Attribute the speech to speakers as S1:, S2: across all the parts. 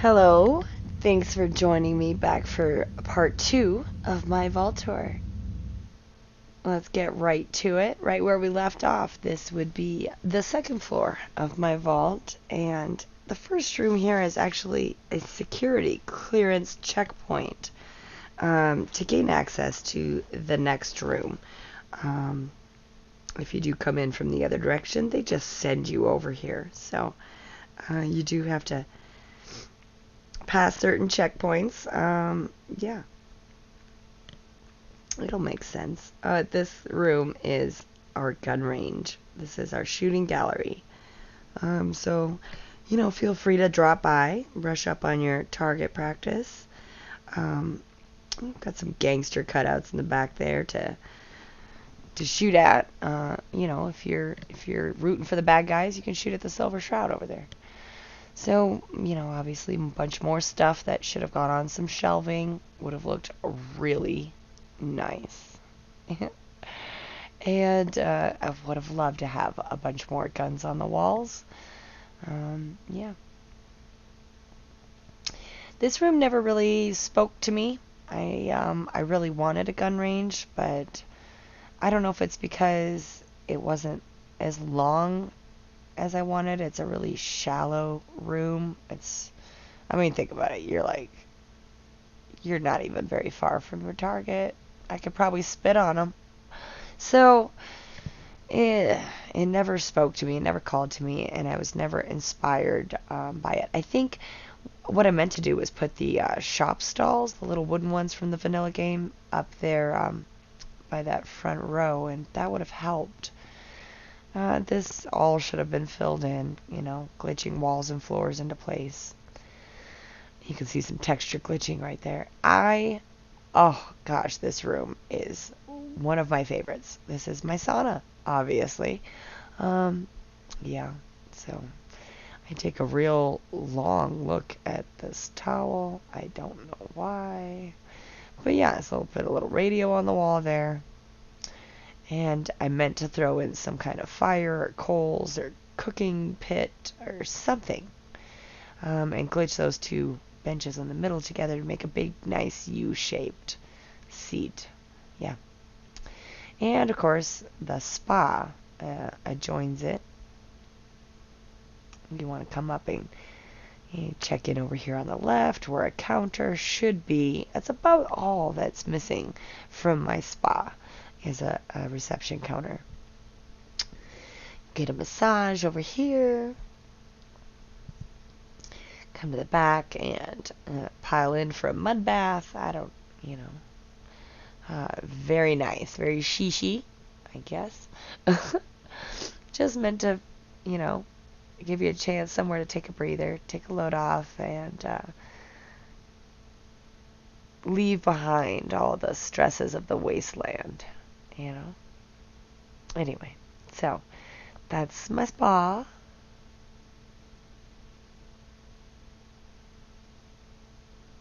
S1: Hello, thanks for joining me back for part 2 of my vault tour. Let's get right to it, right where we left off. This would be the second floor of my vault, and the first room here is actually a security clearance checkpoint to gain access to the next room. If you do come in from the other direction, they just send you over here, so you do have to pass certain checkpoints. Yeah, it'll make sense. This room is our gun range. This is our shooting gallery. So, feel free to drop by, brush up on your target practice. Got some gangster cutouts in the back there to shoot at. If you're rooting for the bad guys, you can shoot at the Silver Shroud over there. So, obviously a bunch more stuff that should have gone on some shelving. Would have looked really nice. And I would have loved to have a bunch more guns on the walls. Yeah. This room never really spoke to me. I really wanted a gun range, but I don't know if it's because it wasn't as long as I wanted. It's a really shallow room. Think about it. You're not even very far from your target. I could probably spit on them. So, it never spoke to me. It never called to me, and I was never inspired by it. I think what I meant to do was put the shop stalls, the little wooden ones from the vanilla game, up there by that front row, and that would have helped. This all should have been filled in, glitching walls and floors into place. You can see some texture glitching right there. Oh gosh, this room is one of my favorites. This is my sauna, obviously. Yeah, so I take a real long look at this towel. I don't know why. But yeah, so I'll put a little radio on the wall there. And I meant to throw in some kind of fire or coals or cooking pit or something. And glitch those two benches in the middle together to make a big, nice U-shaped seat. Yeah. And, of course, the spa adjoins it. You want to come up and check in over here on the left where a counter should be. That's about all that's missing from my spa. Is a reception counter. Get a massage over here. Come to the back and pile in for a mud bath. Very nice. Very shishi, I guess. Just meant to, give you a chance somewhere to take a breather, take a load off, and leave behind all the stresses of the wasteland. Anyway, so that's my spa.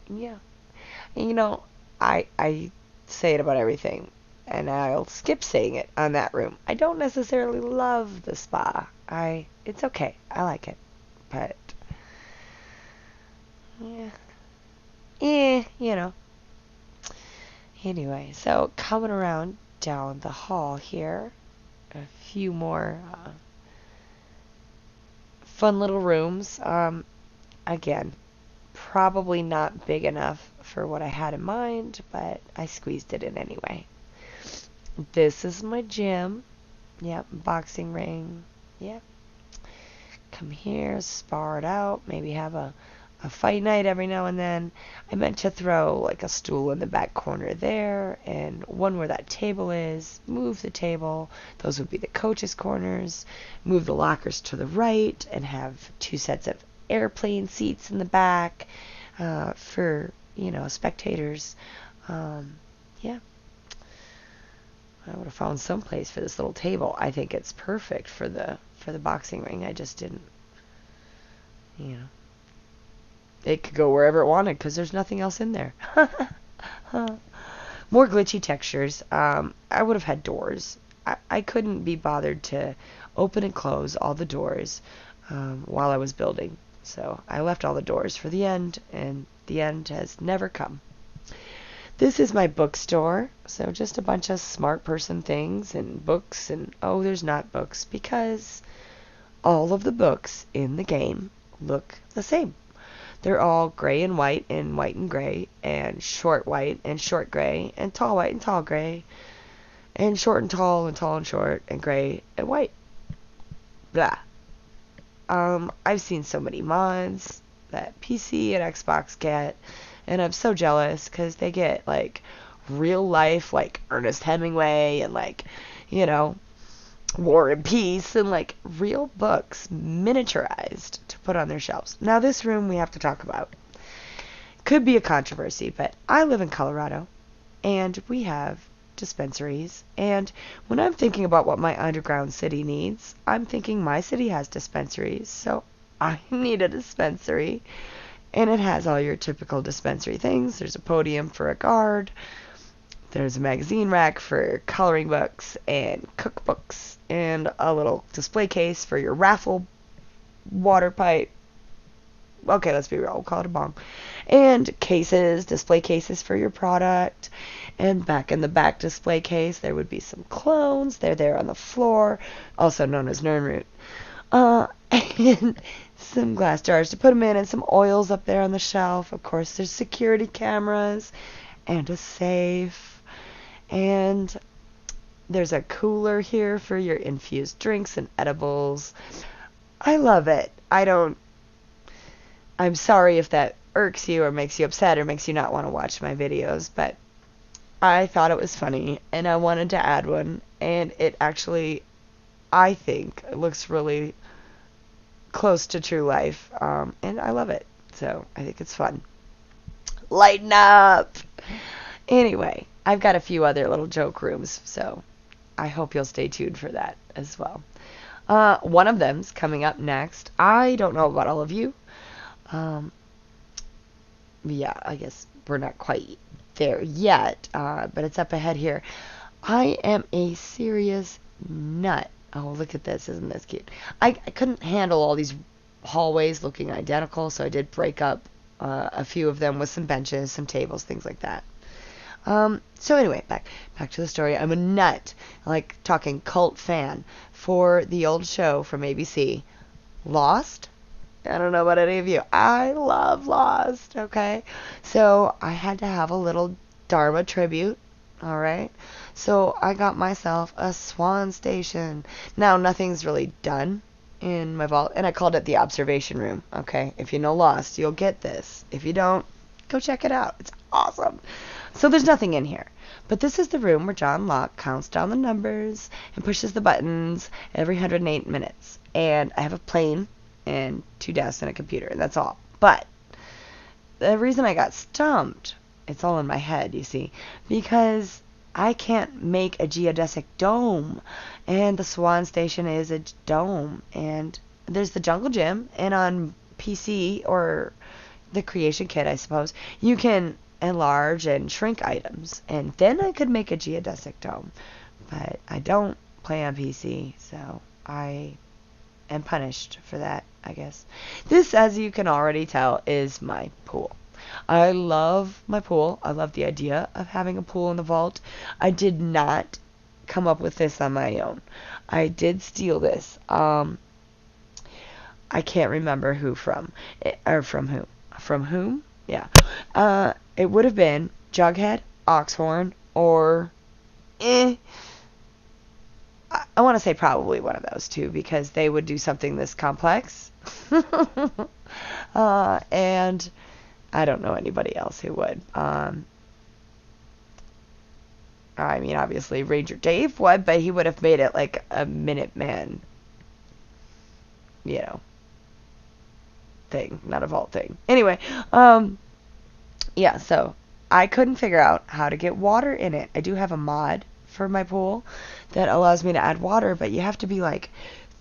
S1: Yeah. And, I say it about everything, and I'll skip saying it on that room. I don't necessarily love the spa. It's okay. I like it. But yeah. Anyway, so coming around down the hall here, a few more fun little rooms. Again, probably not big enough for what I had in mind, but I squeezed it in anyway. This is my gym. Yep, boxing ring. Yep. Come here, spar it out, maybe have a fight night every now and then. I meant to throw like a stool in the back corner there and one where that table is. Move the table. Those would be the coaches' corners. Move the lockers to the right and have 2 sets of airplane seats in the back for, spectators. Yeah. I would have found some place for this little table. I think it's perfect for the boxing ring. I just didn't, It could go wherever it wanted because there's nothing else in there. More glitchy textures. I would have had doors. I couldn't be bothered to open and close all the doors while I was building. So I left all the doors for the end, and the end has never come. This is my bookstore, so just a bunch of smart person things and books, and oh, there's not books, because all of the books in the game look the same. They're all gray and white and gray, and short white and short gray, and tall white and tall gray, and short and tall and short, and gray and white. Blah. I've seen so many mods that PC and Xbox get, and I'm so jealous because they get like real life, like Ernest Hemingway and like, you know, War and Peace and like real books miniaturized to put on their shelves. Now this room we have to talk about. Could be a controversy, but I live in Colorado and we have dispensaries, and when I'm thinking about what my underground city needs, I'm thinking my city has dispensaries, so I need a dispensary. And it has all your typical dispensary things. There's a podium for a guard. There's a magazine rack for coloring books and cookbooks, and a little display case for your raffle water pipe. Okay, let's be real, we'll call it a bong. And cases, display cases for your product. And back in the back display case, there would be some clones. They're there on the floor, also known as Nernroot. And some glass jars to put them in, and some oils up there on the shelf. Of course, there's security cameras and a safe. And there's a cooler here for your infused drinks and edibles. I love it. I'm sorry if that irks you or makes you upset or makes you not want to watch my videos, but I thought it was funny and I wanted to add one, and it actually, I think, it looks really close to true life, and I love it, so I think it's fun. Lighten up! Anyway, I've got a few other little joke rooms, so I hope you'll stay tuned for that as well. One of them's coming up next. I don't know about all of you. Yeah, I guess we're not quite there yet, but it's up ahead here. I am a serious nut. Oh, look at this. Isn't this cute? I couldn't handle all these hallways looking identical, so I did break up a few of them with some benches, some tables, things like that. So anyway, back to the story. I'm a nut, like talking cult fan for the old show from ABC, Lost. I don't know about any of you. I love Lost, okay? So I had to have a little Dharma tribute, alright? So I got myself a swan station. Now, nothing's really done in my vault, and I called it the observation room, okay? If you know Lost, you'll get this. If you don't, go check it out. It's awesome. So there's nothing in here. But this is the room where John Locke counts down the numbers and pushes the buttons every 108 minutes. And I have a plane and 2 desks and a computer, and that's all. But the reason I got stumped, it's all in my head, you see, because I can't make a geodesic dome, and the Swan Station is a dome, and there's the Jungle Gym, and on PC, or the Creation Kit, I suppose, you can enlarge and shrink items, and then I could make a geodesic dome, but I don't play on PC, so I am punished for that, I guess. This, as you can already tell, is my pool. I love my pool. I love the idea of having a pool in the vault. I did not come up with this on my own. I did steal this. I can't remember who from. Or from who. From whom? Yeah. It would have been Jughead, Oxhorn, or I want to say probably one of those two, because they would do something this complex. And I don't know anybody else who would. I mean, obviously Ranger Dave would, but he would have made it like a Minuteman, you know, thing, not a vault thing. Anyway, yeah, so I couldn't figure out how to get water in it. I do have a mod for my pool that allows me to add water, but you have to be like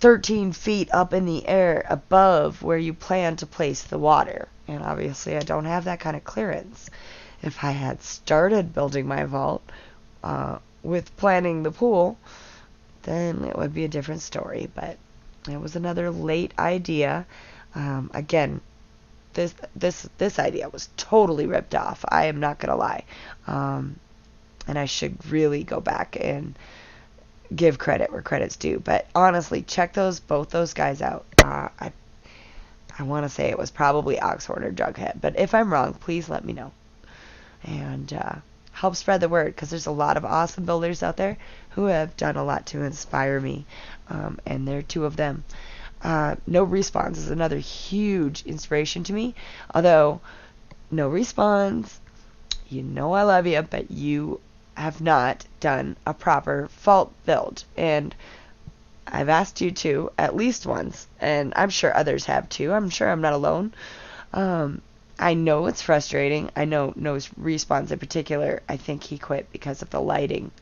S1: 13 feet up in the air above where you plan to place the water. And obviously I don't have that kind of clearance. If I had started building my vault with planning the pool, then it would be a different story. But it was another late idea. Again, this idea was totally ripped off. I am not gonna lie, and I should really go back and give credit where credit's due. But honestly, check both those guys out. I want to say it was probably Oxhorn or Jughead, but if I'm wrong, please let me know. And help spread the word, because there's a lot of awesome builders out there who have done a lot to inspire me, and there are two of them. No Respawns is another huge inspiration to me, although No Respawns, you know I love you, but you have not done a proper vault build, and I've asked you to at least once, and I'm sure others have too. I'm sure I'm not alone. I know it's frustrating. I know No Respawns in particular, I think he quit because of the lighting.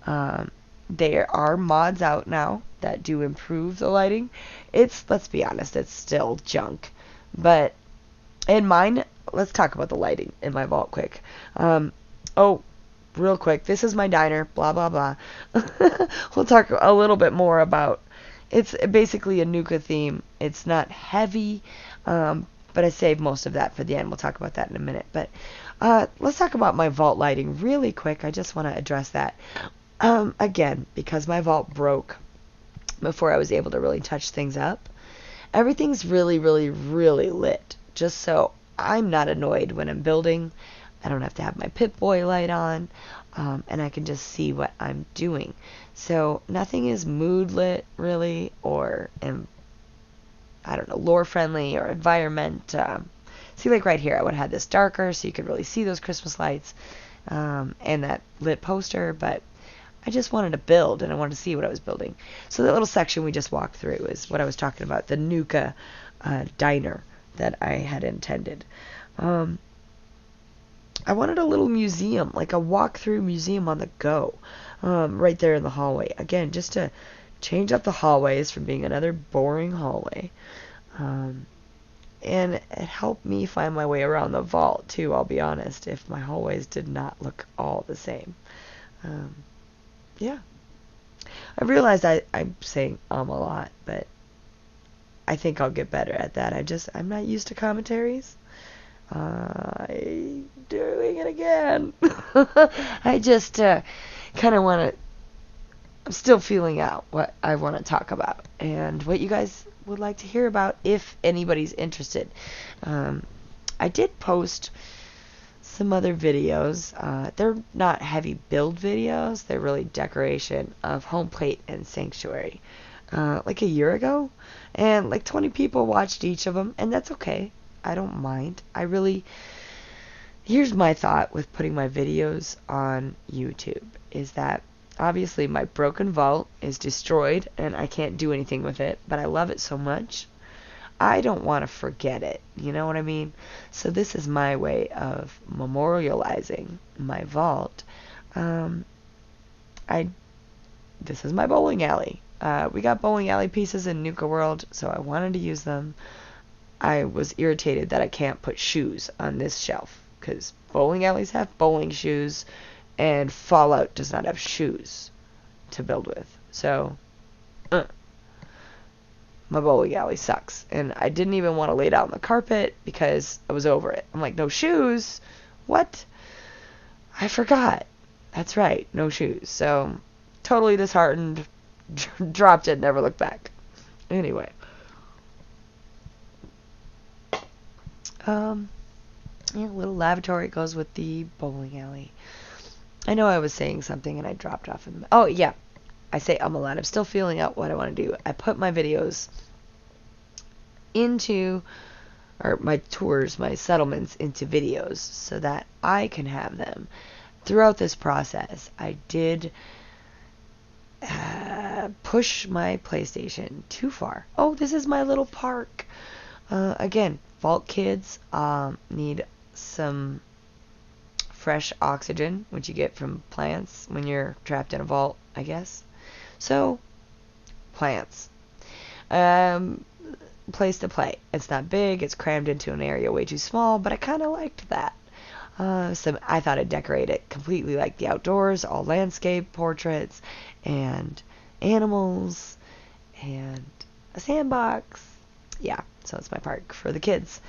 S1: There are mods out now that do improve the lighting. Let's be honest, it's still junk. But in mine, let's talk about the lighting in my vault quick. Real quick, this is my diner, blah, blah, blah. We'll talk a little bit more about, it's basically a Nuka theme. It's not heavy, but I saved most of that for the end. We'll talk about that in a minute. But let's talk about my vault lighting really quick. I just want to address that. Again, because my vault broke before I was able to really touch things up, everything's really, really, really lit. Just so I'm not annoyed when I'm building. I don't have to have my Pip-Boy light on, and I can just see what I'm doing. So nothing is mood lit, really, or, I don't know, lore friendly or environment. See, like right here, I would have had this darker so you could really see those Christmas lights, and that lit poster, but I just wanted to build, and I wanted to see what I was building. So that little section we just walked through is what I was talking about, the Nuka diner that I had intended. I wanted a little museum, like a walk-through museum on the go, right there in the hallway. Again, just to change up the hallways from being another boring hallway. And it helped me find my way around the vault, too, I'll be honest, if my hallways did not look all the same. Yeah. I realized I'm saying a lot, but I think I'll get better at that. I'm not used to commentaries. I'm doing it again. I just kind of want to, I'm still feeling out what I want to talk about and what you guys would like to hear about if anybody's interested. I did post some other videos. They're not heavy build videos. They're really decoration of home plate and sanctuary. Like a year ago, and like 20 people watched each of them, and that's okay. I don't mind. Here's my thought with putting my videos on YouTube, is that obviously my broken vault is destroyed and I can't do anything with it, but I love it so much, I don't want to forget it. You know what I mean? So this is my way of memorializing my vault. This is my bowling alley. We got bowling alley pieces in Nuka World, so I wanted to use them. I was irritated that I can't put shoes on this shelf, because bowling alleys have bowling shoes, and Fallout does not have shoes to build with. So, my bowling alley sucks. And I didn't even want to lay it out on the carpet, because I was over it. I'm like, no shoes? What? I forgot. That's right, no shoes. So, totally disheartened, dropped it, never looked back. Anyway. Yeah, a little lavatory goes with the bowling alley. I know I was saying something and I dropped off. Oh, yeah. I say a lot. I'm still feeling out what I want to do. I put my videos into, or my tours, my settlements into videos so that I can have them. Throughout this process, I did push my PlayStation too far. Oh, this is my little park. Again, Vault kids need some fresh oxygen, which you get from plants when you're trapped in a vault, I guess. So, plants. Place to play. It's not big, it's crammed into an area way too small, but I kind of liked that. I thought I'd decorate it completely like the outdoors, all landscape, portraits, and animals, and a sandbox. yeah, so it's my park for the kids.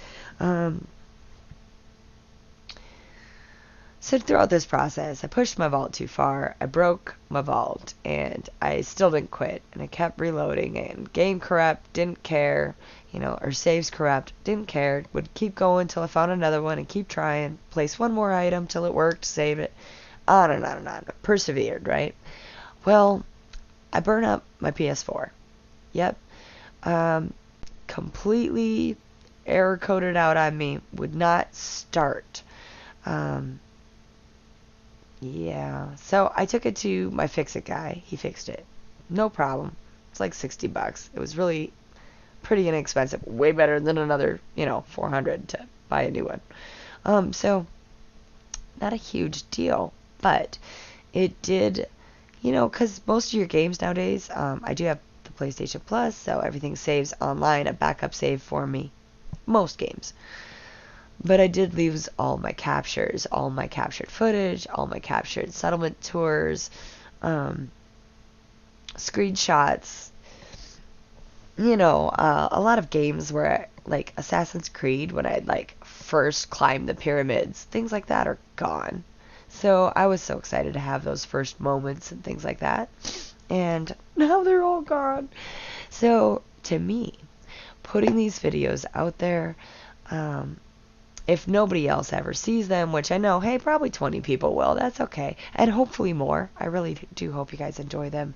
S1: So throughout this process, I pushed my vault too far, I broke my vault, and I still didn't quit, and I kept reloading, and game corrupt, didn't care, or saves corrupt, didn't care, would keep going till I found another one, and keep trying, place one more item till it worked, save it, on and on and on, persevered, right? Well, I burned up my PS4. Yep. Completely error coded out on me, would not start. Yeah, so I took it to my fix-it guy. He fixed it. No problem. It's like $60. It was really pretty inexpensive. Way better than another, $400 to buy a new one. So not a huge deal, but it did, because most of your games nowadays, I do have the PlayStation Plus, so everything saves online, a backup save for me. Most games. But I did lose all my captures, all my captured footage, all my captured settlement tours, screenshots, a lot of games where, like Assassin's Creed, when I'd, first climbed the pyramids, things like that are gone. So I was so excited to have those first moments and things like that. And now they're all gone. So, to me, putting these videos out there, if nobody else ever sees them, which I know, hey, probably 20 people will, that's okay. And hopefully more. I really do hope you guys enjoy them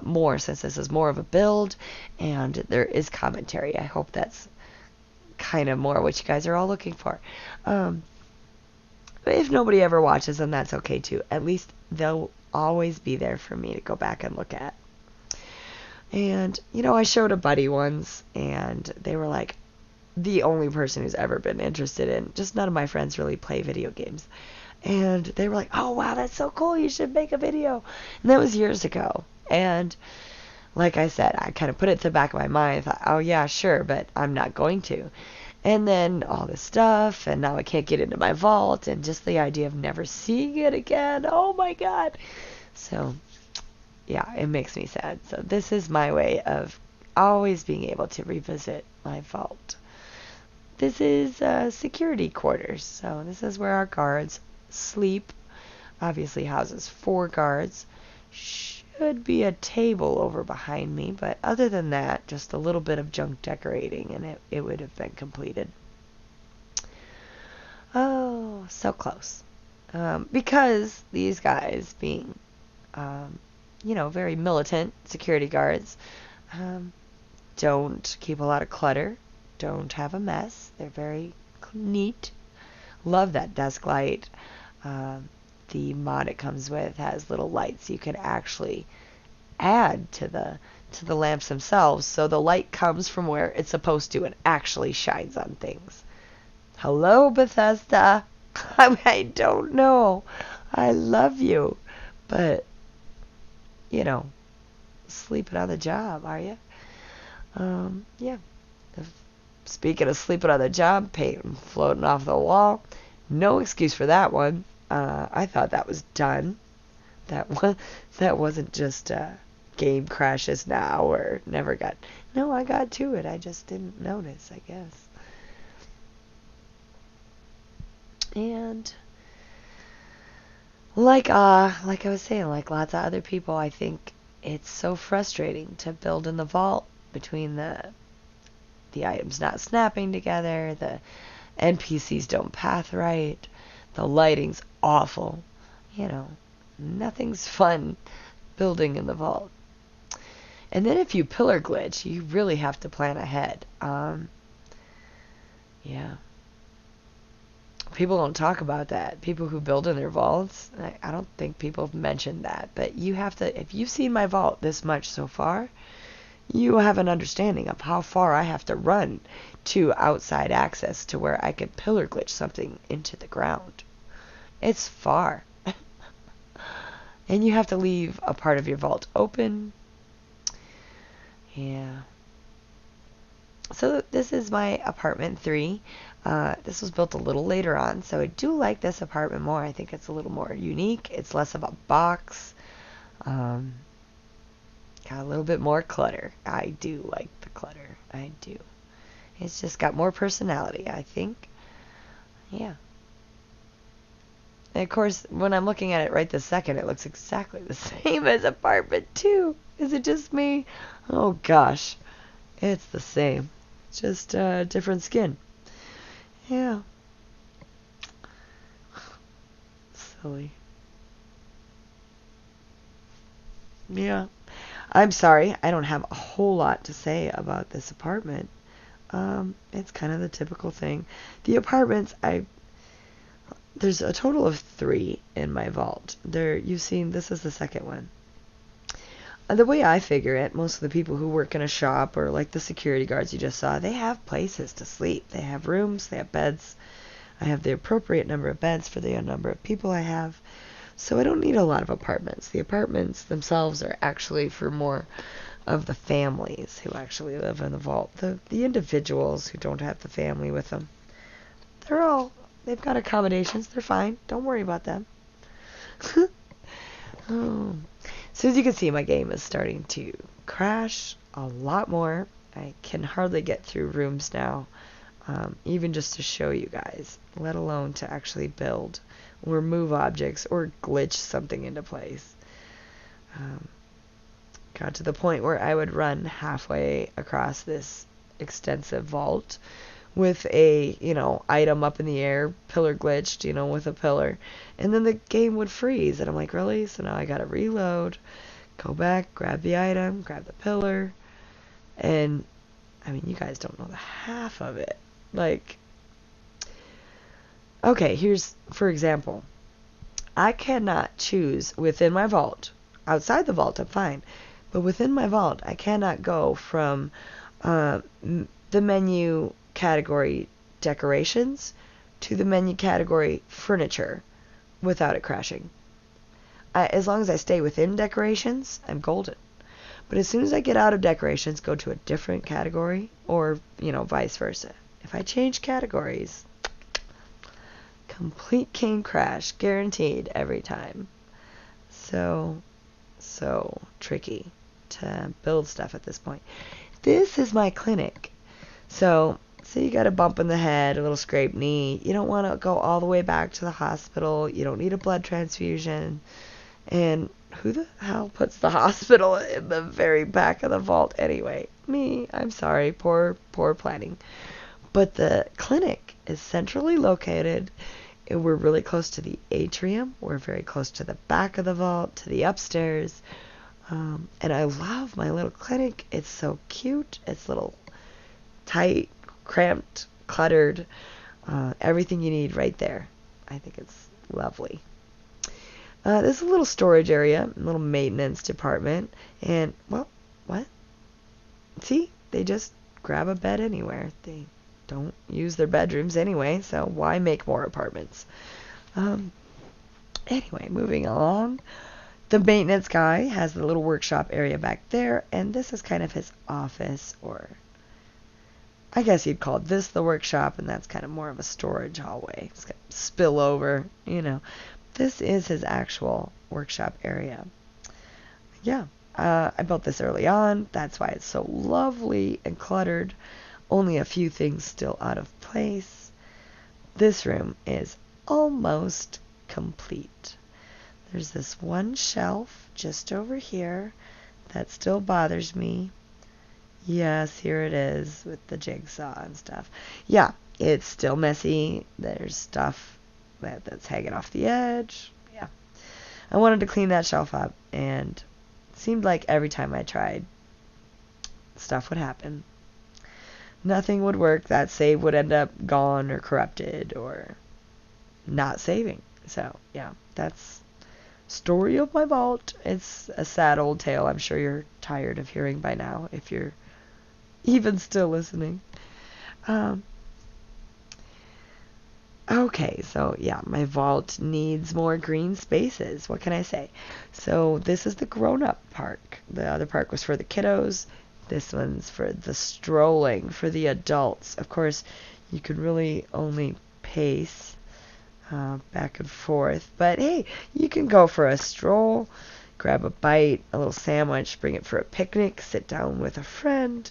S1: more, since this is more of a build and there is commentary. I hope that's kind of more what you guys are all looking for. But if nobody ever watches them, that's okay too. At least they'll always be there for me to go back and look at. And, I showed a buddy once, and they were like, the only person who's ever been interested in, just none of my friends really play video games. And they were like, oh, wow, that's so cool, you should make a video. And that was years ago. And like I said, I kind of put it to the back of my mind. I thought, oh, yeah, sure, but I'm not going to. And then all this stuff, and now I can't get into my vault, and just the idea of never seeing it again. Oh, my God. So, yeah, it makes me sad. So this is my way of always being able to revisit my vault. This is security quarters, so this is where our guards sleep. Obviously houses 4 guards. Should be a table over behind me, but other than that, just a little bit of junk decorating, and it would have been completed. Oh, so close. Because these guys, being, very militant security guards, don't keep a lot of clutter. Don't have a mess. They're very neat. Love that desk light. The mod it comes with has little lights you can actually add to the lamps themselves, so the light comes from where it's supposed to and actually shines on things. Hello, Bethesda. I don't know. I love you, but sleeping on the job, are you? Yeah. Speaking of sleeping on the job, paint floating off the wall, no excuse for that one. I thought that was done. That wasn't just game crashes now or never got. No, I got to it. I just didn't notice, I guess. And like I was saying, like lots of other people, I think it's so frustrating to build in the vault between the items not snapping together, the NPCs don't path right, the lighting's awful. Nothing's fun building in the vault. And then if you pillar glitch, you really have to plan ahead. Yeah. People don't talk about that. People who build in their vaults, I don't think people have mentioned that. But you have to, if you've seen my vault this much so far, you have an understanding of how far I have to run to outside access to where I could pillar glitch something into the ground. It's far. And you have to leave a part of your vault open. Yeah. So this is my apartment 3. This was built a little later on, so I do like this apartment more. I think it's a little more unique. It's less of a box. Got a little bit more clutter. I do like the clutter. I do. It's just got more personality, I think. Yeah. And of course, when I'm looking at it right this second, it looks exactly the same as apartment 2. Is it just me? Oh gosh. It's the same. Just different skin. Yeah. Silly. Yeah. I'm sorry. I don't have a whole lot to say about this apartment. It's kind of the typical thing. The apartments, there's a total of 3 in my vault. You've seen, this is the second one. The way I figure it, most of the people who work in a shop or like the security guards you just saw, they have places to sleep. They have rooms, they have beds. I have the appropriate number of beds for the number of people I have. So I don't need a lot of apartments. The apartments themselves are actually for more of the families who actually live in the vault. The individuals who don't have the family with them, they've got accommodations. They're fine. Don't worry about them. Oh. So as you can see, my game is starting to crash a lot more. I can hardly get through rooms now, even just to show you guys, let alone to actually build or move objects or glitch something into place. Got to the point where I would run halfway across this extensive vault with a, item up in the air, pillar glitched, with a pillar. And then the game would freeze. And I'm like, really? So now I gotta reload, go back, grab the item, grab the pillar. And, you guys don't know the half of it. Like, okay, here's, for example, I cannot choose within my vault. Outside the vault, I'm fine. But within my vault, I cannot go from the menu category decorations to the menu category furniture without it crashing. As long as I stay within decorations, I'm golden. But as soon as I get out of decorations, go to a different category, or, vice versa. If I change categories, complete game crash, guaranteed every time. So tricky to build stuff at this point. This is my clinic. So you got a bump in the head, a little scraped knee. You don't want to go all the way back to the hospital. You don't need a blood transfusion. And who the hell puts the hospital in the very back of the vault anyway? Me. I'm sorry. Poor planning. But the clinic is centrally located. And we're really close to the atrium. We're very close to the back of the vault, to the upstairs. And I love my little clinic. It's so cute. It's little tight, cramped, cluttered. Everything you need right there. I think it's lovely. This is a little storage area, a little maintenance department. And, well, what? See? They just grab a bed anywhere. They don't use their bedrooms anyway, so why make more apartments? Anyway, moving along. The maintenance guy has the little workshop area back there, and this is kind of his office, or I guess you'd call this the workshop, and that's kind of more of a storage hallway. It's got spillover, This is his actual workshop area. Yeah, I built this early on. That's why it's so lovely and cluttered. Only a few things still out of place. This room is almost complete. There's this one shelf just over here that still bothers me. Yes, here it is with the jigsaw and stuff. Yeah, it's still messy. There's stuff that's hanging off the edge. Yeah. I wanted to clean that shelf up, and it seemed like every time I tried, stuff would happen. Nothing would work. That save would end up gone or corrupted or not saving. So, yeah, that's story of my vault. It's a sad old tale. I'm sure you're tired of hearing by now, if you're even still listening. Okay, so yeah, my vault needs more green spaces. What can I say? So this is the grown-up park. The other park was for the kiddos. This one's for the strolling, for the adults. Of course, you can really only pace back and forth. But hey, you can go for a stroll, grab a bite, a little sandwich, bring it for a picnic, sit down with a friend,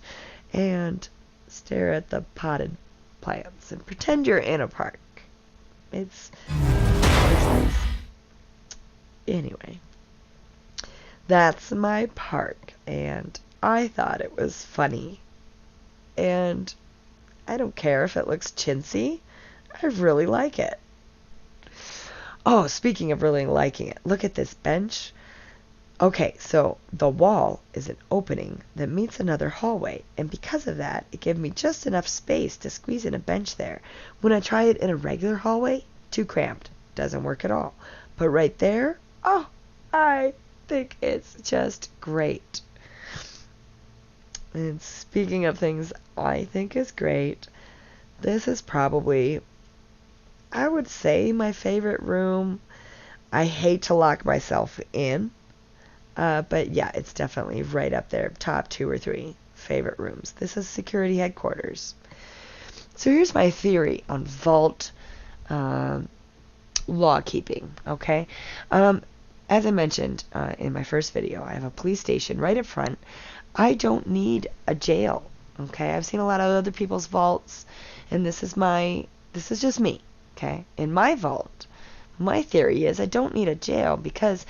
S1: and stare at the potted plants and pretend you're in a park. It's nice. Anyway, that's my park, and I thought it was funny. And I don't care if it looks chintzy. I really like it. Oh, speaking of really liking it, look at this bench. Okay, so the wall is an opening that meets another hallway, and because of that, it gave me just enough space to squeeze in a bench there. When I try it in a regular hallway, too cramped. Doesn't work at all. But right there, oh, I think it's just great. And speaking of things I think is great, this is probably, I would say, my favorite room. I hate to lock myself in. But yeah, it's definitely right up there, top 2 or 3 favorite rooms. This is security headquarters. So here's my theory on vault law keeping, okay? As I mentioned in my first video, I have a police station right up front. I don't need a jail, okay? I've seen a lot of other people's vaults, and this is just me, okay? In my vault, my theory is I don't need a jail because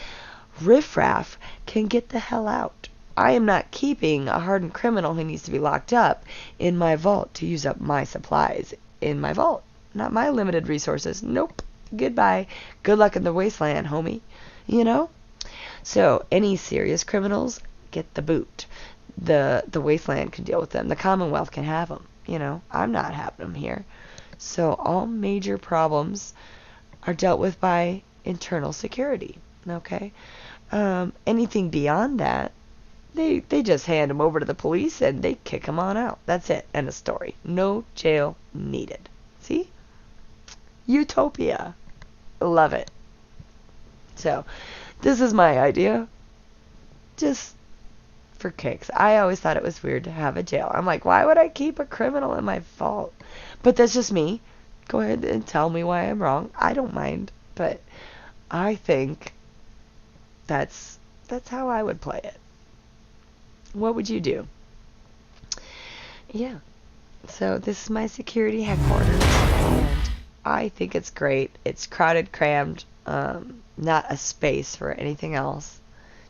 S1: riffraff can get the hell out. I am not keeping a hardened criminal who needs to be locked up in my vault to use up my supplies in my vault. Not my limited resources. Nope. Goodbye. Good luck in the wasteland, homie. You know? So, any serious criminals get the boot. The wasteland can deal with them. The Commonwealth can have them. You know? I'm not having them here. So, all major problems are dealt with by internal security. Okay? Anything beyond that, they just hand them over to the police and they kick them on out. That's it. End of story. No jail needed. See? Utopia. Love it. So, this is my idea. Just for kicks. I always thought it was weird to have a jail. I'm like, why would I keep a criminal in my vault? But that's just me. Go ahead and tell me why I'm wrong. I don't mind. But I think that's how I would play it. What would you do? Yeah. So this is my security headquarters, and I think it's great. It's crowded, crammed, not a space for anything else.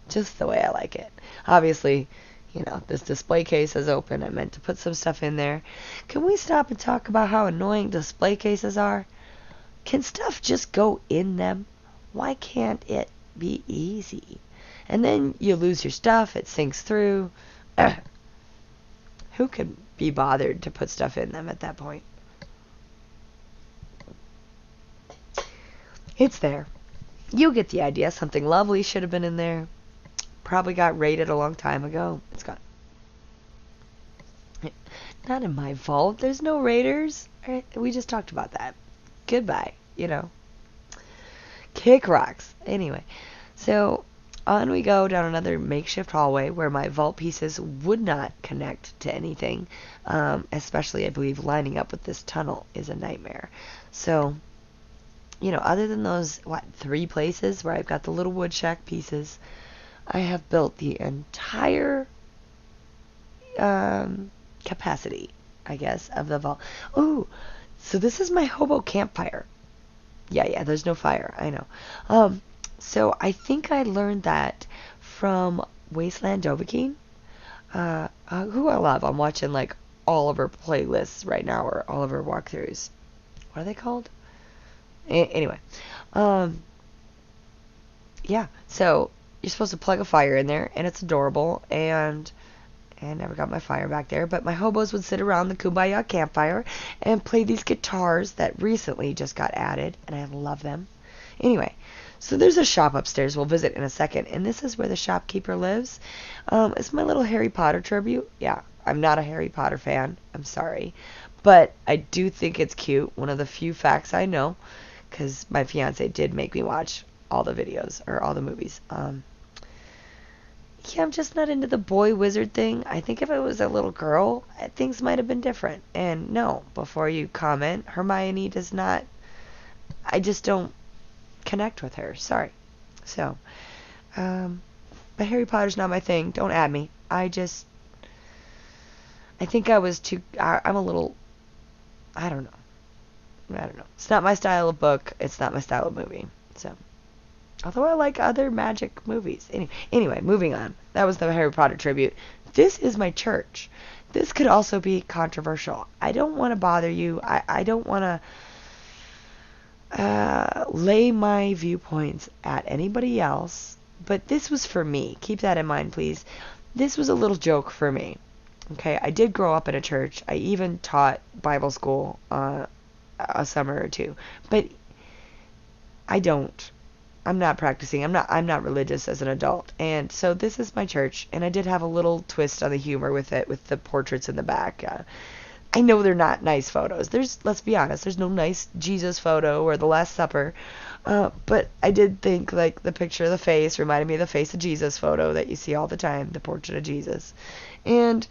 S1: Just the way I like it. Obviously, you know, this display case is open. I meant to put some stuff in there. Can we stop and talk about how annoying display cases are? Can stuff just go in them? Why can't it be easy? And then you lose your stuff, it sinks through. Who could be bothered to put stuff in them at that point? It's there. You get the idea. Something lovely should have been in there. Probably got raided a long time ago. It's gone. Not in my vault. There's no raiders. We just talked about that. Goodbye, you know. Kick rocks. Anyway, so on we go down another makeshift hallway where my vault pieces would not connect to anything. Especially, I believe, lining up with this tunnel is a nightmare. So, you know, other than those, 3 places where I've got the little wood shack pieces, I have built the entire capacity, I guess, of the vault. Oh, so this is my hobo campfire. Yeah, there's no fire, I know. So I think I learned that from Wasteland Dovahkiin, who I love. I'm watching, like, all of her playlists right now, or all of her walkthroughs. What are they called? Anyway. Yeah, so you're supposed to plug a fire in there, and it's adorable, and I never got my fire back there, but my hobos would sit around the Kumbaya campfire and play these guitars that recently just got added, and I love them. Anyway, so there's a shop upstairs we'll visit in a second, and this is where the shopkeeper lives. It's my little Harry Potter tribute. Yeah, I'm not a Harry Potter fan. I'm sorry. But I do think it's cute. One of the few facts I know, because my fiance did make me watch all the videos, or all the movies. Yeah, I'm just not into the boy wizard thing. I think if it was a little girl, things might have been different. And no, before you comment, Hermione does not, I just don't connect with her. Sorry. So, but Harry Potter's not my thing. Don't add me. I think I was too, I'm a little, I don't know. I don't know. It's not my style of book. It's not my style of movie. So, although I like other magic movies. Anyway, moving on. That was the Harry Potter tribute. This is my church. This could also be controversial. I don't want to bother you. I don't want to lay my viewpoints at anybody else. But this was for me. Keep that in mind, please. This was a little joke for me. Okay, I did grow up in a church. I even taught Bible school a summer or two. But I'm not practicing. I'm not religious as an adult. And so this is my church, and I did have a little twist on the humor with it, with the portraits in the back. I know they're not nice photos. Let's be honest, there's no nice Jesus photo or the Last Supper. But I did think, like, the picture of the face reminded me of the face of Jesus photo that you see all the time, the portrait of Jesus. And,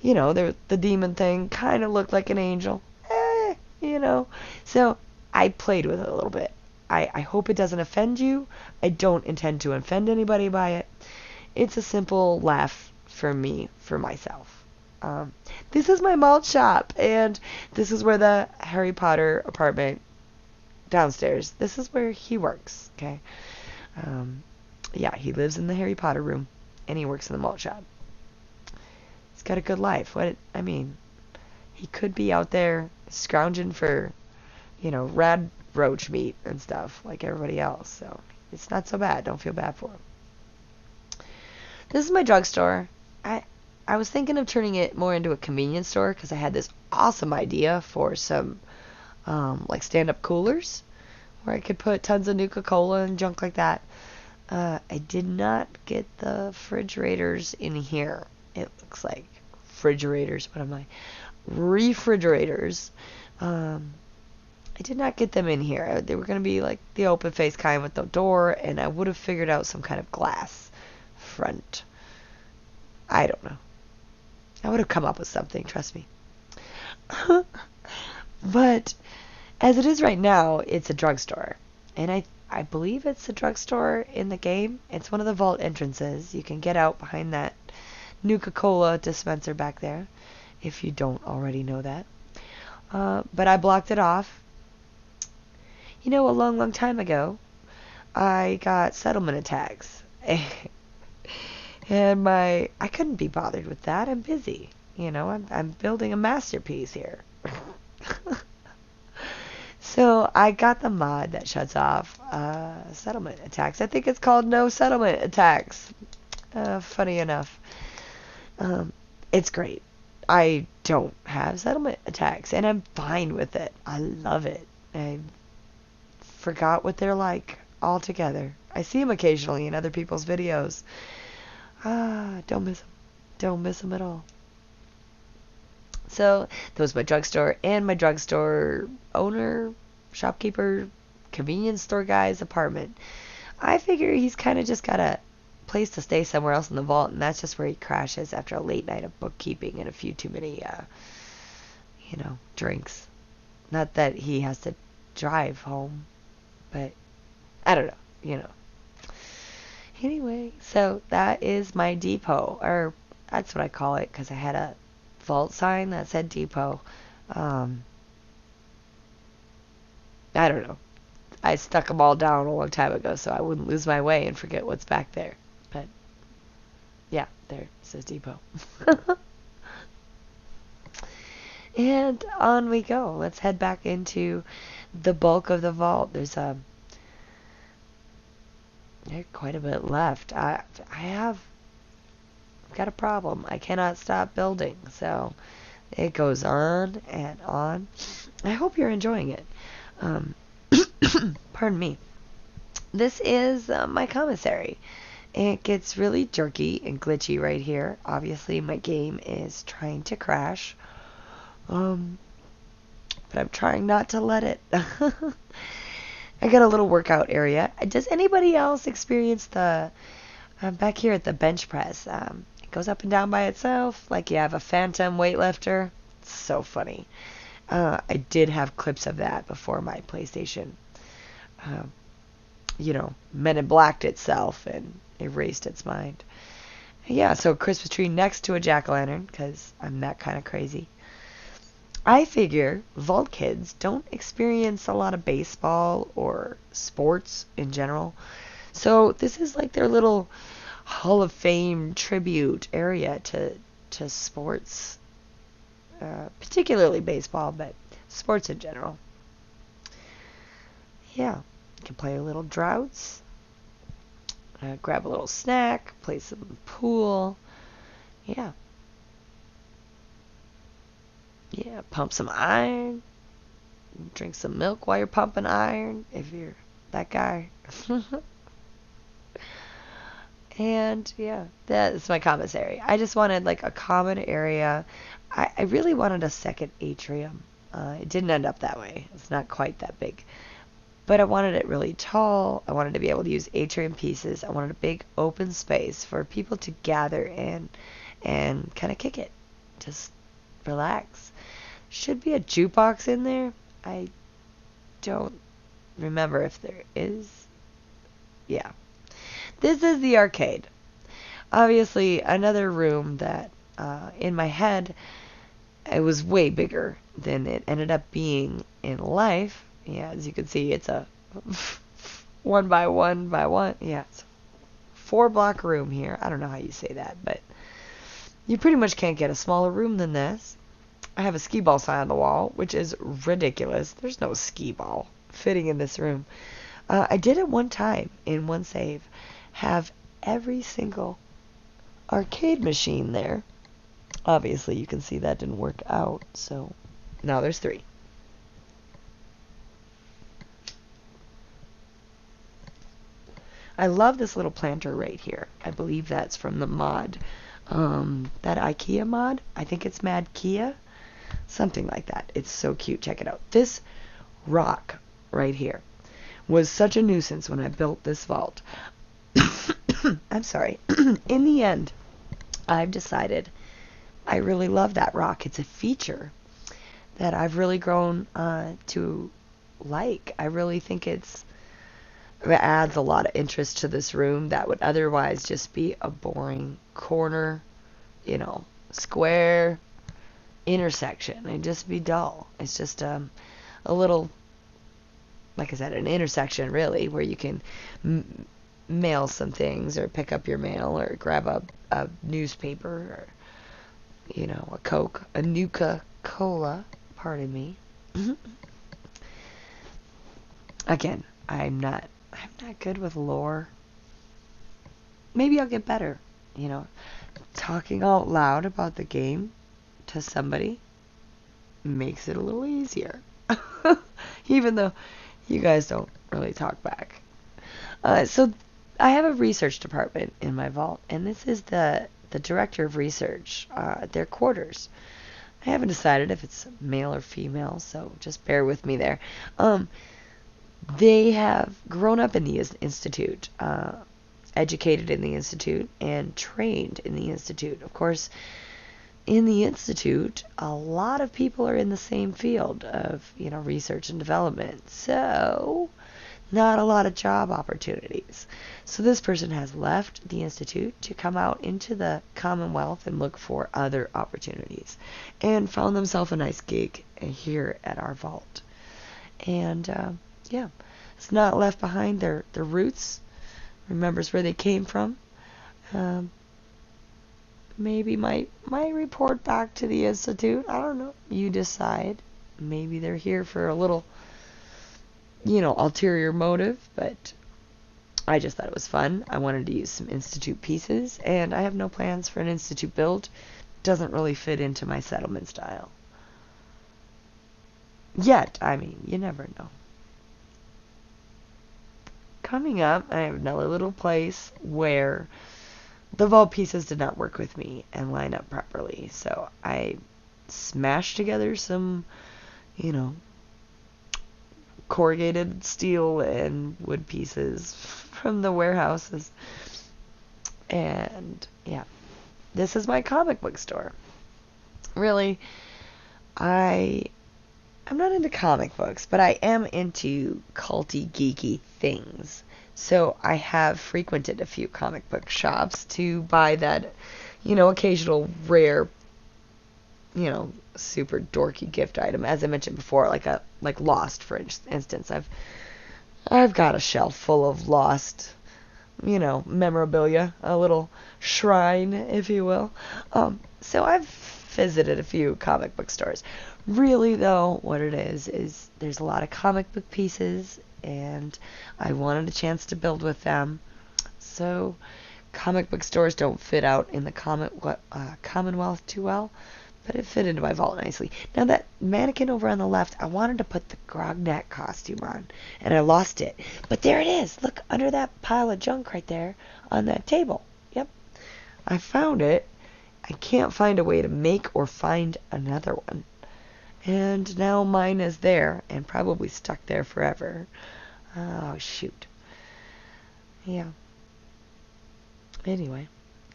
S1: you know, the demon thing kind of looked like an angel. You know. So I played with it a little bit. I hope it doesn't offend you. I don't intend to offend anybody by it. It's a simple laugh for me, for myself. This is my malt shop, and this is where the Harry Potter apartment downstairs, this is where he works, okay? Yeah, he lives in the Harry Potter room, and he works in the malt shop. He's got a good life. He could be out there scrounging for, rad roach meat and stuff like everybody else. So it's not so bad. Don't feel bad for him. This is my drugstore. I was thinking of turning it more into a convenience store because I had this awesome idea for some like stand-up coolers where I could put tons of Nuka-Cola and junk like that. I did not get the refrigerators in here. It looks like refrigerators. What am I? Refrigerators. I did not get them in here. They were going to be like the open face kind with the door, and I would have figured out some kind of glass front. I don't know. I would have come up with something, trust me. But as it is right now, it's a drugstore. And I believe it's a drugstore in the game. It's one of the vault entrances. You can get out behind that Nuka-Cola dispenser back there, if you don't already know that. But I blocked it off. A long, long time ago, I got settlement attacks. And I couldn't be bothered with that. I'm busy. I'm building a masterpiece here. So I got the mod that shuts off settlement attacks. I think it's called No Settlement Attacks. Funny enough. It's great. I don't have settlement attacks, and I'm fine with it. I love it. I forgot what they're like altogether. I see them occasionally in other people's videos. Don't miss them. Don't miss them at all. So, that was my drugstore and my drugstore owner, shopkeeper, convenience store guy's apartment. I figure he's kind of just got a place to stay somewhere else in the vault, and that's just where he crashes after a late night of bookkeeping and a few too many, drinks. Not that he has to drive home, but I don't know, Anyway, so that is my depot, or that's what I call it, because I had a vault sign that said depot. I don't know. I stuck them all down a long time ago so I wouldn't lose my way and forget what's back there. But, yeah, there it says depot. And on we go. Let's head back into the bulk of the vault. There's quite a bit left. I've got a problem. I cannot stop building, so it goes on and on. I hope you're enjoying it. Pardon me. This is my commissary. It gets really jerky and glitchy right here. Obviously, my game is trying to crash. But I'm trying not to let it. I got a little workout area. Does anybody else experience the back here at the bench press? It goes up and down by itself, like you have a phantom weightlifter. It's so funny. I did have clips of that before my PlayStation, Men in Blacked itself and erased its mind. Yeah, so Christmas tree next to a jack-o'-lantern, because I'm that kind of crazy. I figure vault kids don't experience a lot of baseball or sports in general. So this is like their little Hall of Fame tribute area to sports, particularly baseball, but sports in general. Yeah, you can play a little droughts, grab a little snack, play some pool. Yeah, yeah, pump some iron, drink some milk while you're pumping iron if you're that guy. And yeah, that's my commissary. I just wanted like a common area. I really wanted a second atrium. It didn't end up that way. It's not quite that big. But I wanted it really tall. I wanted to be able to use atrium pieces. I wanted a big open space for people to gather in and kind of kick it. Just relax. Should be a jukebox in there. I don't remember if there is. Yeah. This is the arcade. Obviously, another room that in my head it was way bigger than it ended up being in life. Yeah, as you can see, it's a 1 by 1 by 1. Yeah, it's a 4 block room here. I don't know how you say that, but you pretty much can't get a smaller room than this. I have a skee ball sign on the wall, which is ridiculous. There's no skee ball fitting in this room. I did at one time, in one save, have every single arcade machine there. Obviously, you can see that didn't work out, so now there's 3. I love this little planter right here. I believe that's from the mod. That IKEA mod. I think it's Mad Kia. Something like that. It's so cute. Check it out. This rock right here was such a nuisance when I built this vault. I'm sorry. In the end, I've decided I really love that rock. It's a feature that I've really grown to like. I really think it adds a lot of interest to this room that would otherwise just be a boring corner, square intersection. It'd just be dull. It's just a little, like I said, an intersection really where you can mail some things or pick up your mail or grab a newspaper or a Coke, a Nuka-Cola, pardon me. Again, I'm not good with lore. Maybe I'll get better, talking out loud about the game to somebody makes it a little easier. Even though you guys don't really talk back. So I have a research department in my vault, and this is the director of research at their quarters. I haven't decided if it's male or female, so just bear with me there. They have grown up in the institute, educated in the institute, and trained in the institute. Of course, in the institute, a lot of people are in the same field of, research and development. So, not a lot of job opportunities. So this person has left the institute to come out into the Commonwealth and look for other opportunities, and found themselves a nice gig here at our vault. And yeah, it's not left behind their roots, remembers where they came from. Maybe might report back to the institute. I don't know. You decide. Maybe they're here for a little, ulterior motive, but I just thought it was fun. I wanted to use some institute pieces, and I have no plans for an institute build. Doesn't really fit into my settlement style. Yet, you never know. Coming up, I have another little place where the vault pieces did not work with me and line up properly. So I smashed together some, corrugated steel and wood pieces from the warehouses. And yeah, this is my comic book store. Really, I'm not into comic books, but I am into culty, geeky things. So I have frequented a few comic book shops to buy that, occasional rare, super dorky gift item. As I mentioned before, like Lost, for instance. I've got a shelf full of Lost, memorabilia, a little shrine, if you will. So I've visited a few comic book stores. Really, though, what it is there's a lot of comic book pieces, and I wanted a chance to build with them. So comic book stores don't fit out in the Commonwealth too well, but it fit into my vault nicely. Now that mannequin over on the left, I wanted to put the Grognak costume on, and I lost it. But there it is. Look, under that pile of junk right there on that table. Yep. I found it. I can't find a way to make or find another one. And now mine is there, and probably stuck there forever. Oh, shoot. Yeah. Anyway,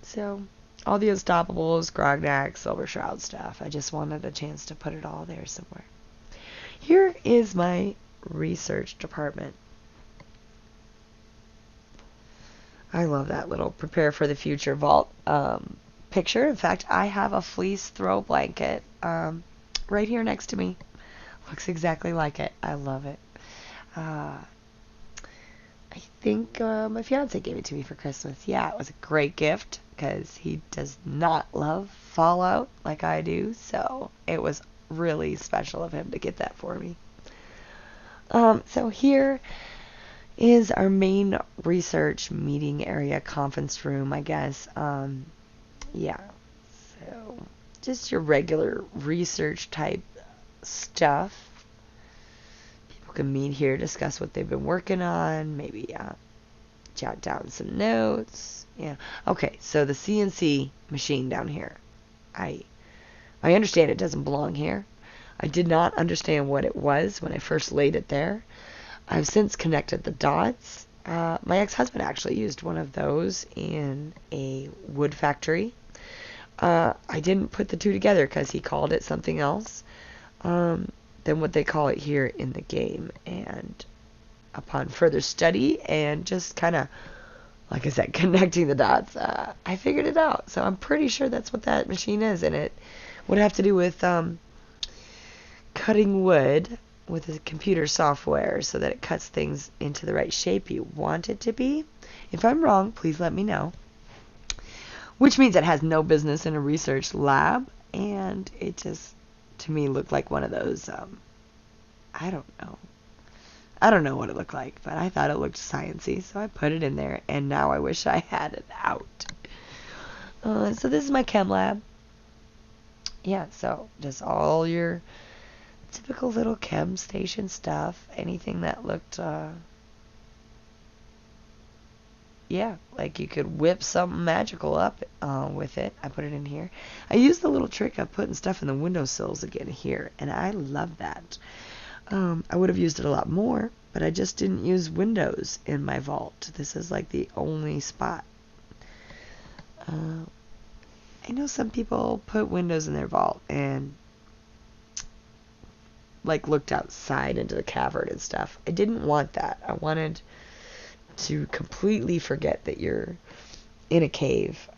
S1: so all the Unstoppables, Grognak, Silver Shroud stuff. I just wanted a chance to put it all there somewhere. Here is my research department. I love that little prepare for the future vault picture. In fact, I have a fleece throw blanket right here next to me. Looks exactly like it. I love it. I think my fiance gave it to me for Christmas. Yeah, it was a great gift because he does not love Fallout like I do, so it was really special of him to get that for me. So here is our main research meeting area, conference room, I guess. Yeah, so just your regular research type stuff. Can meet here, discuss what they've been working on, maybe jot down some notes. Yeah. Okay, so the CNC machine down here. I understand it doesn't belong here. I did not understand what it was when I first laid it there. I've since connected the dots. My ex-husband actually used one of those in a wood factory. I didn't put the two together because he called it something else than what they call it here in the game. And upon further study and just kind of, like I said, connecting the dots, I figured it out. So I'm pretty sure that's what that machine is, and it would have to do with cutting wood with the computer software so that it cuts things into the right shape you want it to be. If I'm wrong, please let me know. Which means it has no business in a research lab, and it just, to me, looked like one of those, I don't know what it looked like, but I thought it looked sciencey, so I put it in there, and now I wish I had it out. So this is my chem lab. Yeah, so just all your typical little chem station stuff, anything that looked, yeah, like you could whip something magical up with it. I put it in here. I used the little trick of putting stuff in the windowsills again here, and I love that. I would have used it a lot more, but I just didn't use windows in my vault. This is like the only spot. I know some people put windows in their vault and like looked outside into the cavern and stuff. I didn't want that. I wanted to completely forget that you're in a cave.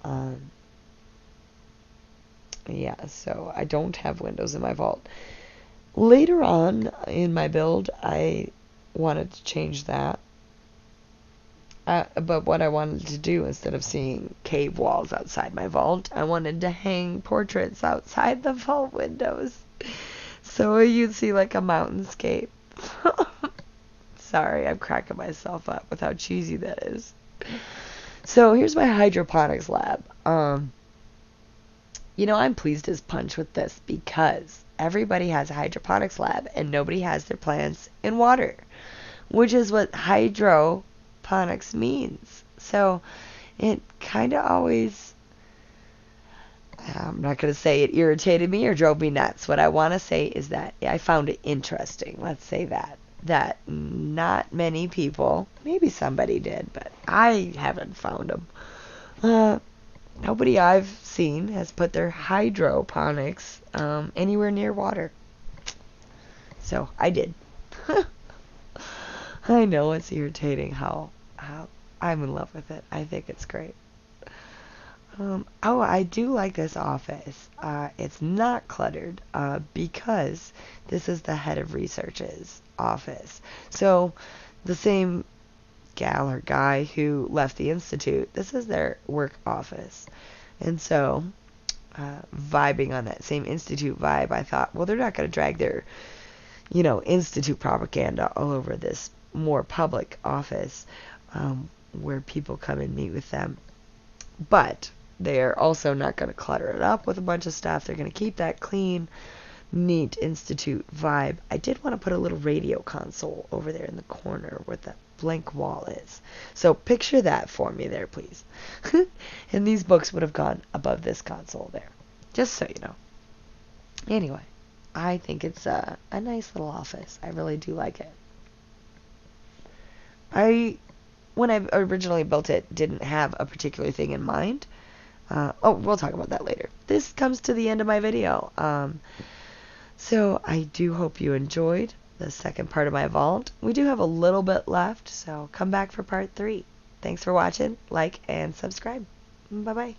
S1: Yeah, so I don't have windows in my vault. Later on in my build, I wanted to change that. But what I wanted to do, instead of seeing cave walls outside my vault, I wanted to hang portraits outside the vault windows. So you'd see like a mountainscape. Sorry, I'm cracking myself up with how cheesy that is. So here's my hydroponics lab. I'm pleased as punch with this because everybody has a hydroponics lab and nobody has their plants in water, which is what hydroponics means. So it kind of always, I'm not going to say it irritated me or drove me nuts. What I want to say is that I found it interesting. Let's say that not many people, maybe somebody did, but I haven't found them. Nobody I've seen has put their hydroponics anywhere near water. So I did. I know it's irritating how I'm in love with it. I think it's great. Oh, I do like this office. It's not cluttered because this is the head of research's office. So the same gal or guy who left the institute, this is their work office. And so, vibing on that same institute vibe, I thought, well, they're not going to drag their, institute propaganda all over this more public office where people come and meet with them. But they're also not going to clutter it up with a bunch of stuff. They're going to keep that clean, neat institute vibe. I did want to put a little radio console over there in the corner where that blank wall is. So picture that for me there, please. And these books would have gone above this console there. Just so you know. Anyway, I think it's a nice little office. I really do like it. When I originally built it, didn't have a particular thing in mind. We'll talk about that later. This comes to the end of my video. So I do hope you enjoyed the second part of my vault. We do have a little bit left, so come back for part 3. Thanks for watching. Like and subscribe. Bye-bye.